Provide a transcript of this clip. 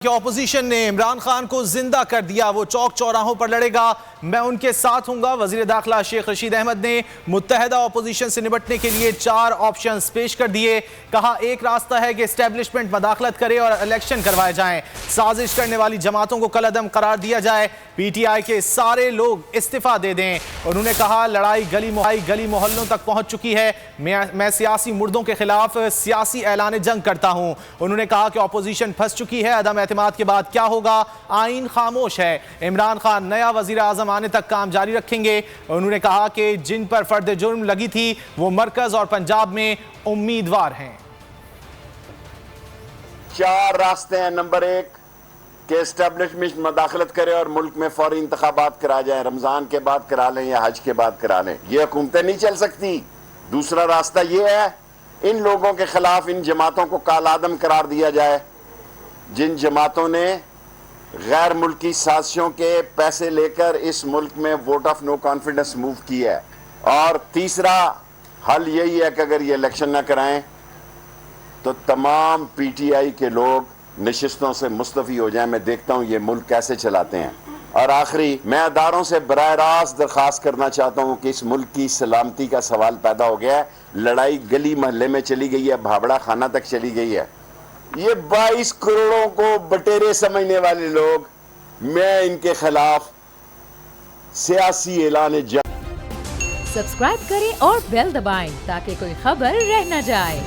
کہ اپوزیشن نے عمران خان کو زندہ کر دیا، وہ چوک چوراہوں پر لڑے گا، میں ان کے ساتھ ہوں گا۔ وزیر داخلہ شیخ رشید احمد نے متحدہ اپوزیشن سے نمٹنے کے لیے 4 آپشنز پیش کر دیے۔ کہا ایک راستہ ہے کہ اسٹیبلشمنٹ مداخلت کرے اور الیکشن کروائے جائیں، سازش کرنے والی جماعتوں کو کالعدم قرار دیا جائے، پی ٹی آئی کے سارے لوگ استعفیٰ دے دیں۔ انہوں نے کہا لڑائی گلی محلوں تک پہنچ چکی ہے، میں سیاسی مردوں کے خلاف سیاسی اعلان جنگ کرتا ہوں۔ انہوں نے کہا کہ اپوزیشن پھنس چکی ہے، عدم اعتماد کے بعد کیا ہوگا، آئین خاموش ہے، عمران خان نیا وزیر اعظم آنے تک کام جاری رکھیں گے۔ انہوں نے کہا کہ جن پر فرد جرم لگی تھی وہ مرکز اور پنجاب میں امیدوار ہیں۔ 4 راستے ہیں۔ نمبر 1 کہ اسٹیبلشمنٹ مداخلت کرے اور ملک میں فوری انتخابات کرا جائیں، رمضان کے بعد کرا لیں یا حج کے بعد کرا لیں، یہ حکومتیں نہیں چل سکتی۔ دوسرا راستہ یہ ہے ان لوگوں کے خلاف ان جماعتوں کو کالعدم قرار دیا جائے جن جماعتوں نے غیر ملکی سازشوں کے پیسے لے کر اس ملک میں vote of no confidence move کیا ہے۔ اور تیسرا حل یہی ہے کہ اگر یہ الیکشن نہ کرائیں تو تمام پی ٹی آئی کے لوگ نشستوں سے مستعفی ہو جائیں۔ میں دیکھتا ہوں یہ ملک کیسے چلاتے ہیں۔ اور آخری میں اداروں سے براہ راست درخواست کرنا چاہتا ہوں کہ اس ملک کی سلامتی کا سوال پیدا ہو گیا ہے، لڑائی گلی محلے میں چلی گئی ہے، بھابڑا خانہ تک چلی گئی ہے۔ یہ 22 کروڑوں کو بٹیرے سمجھنے والے لوگ، میں ان کے خلاف سیاسی اعلان جنگ۔ سبسکرائب کریں اور بیل دبائیں تاکہ کوئی خبر رہ نہ جائے۔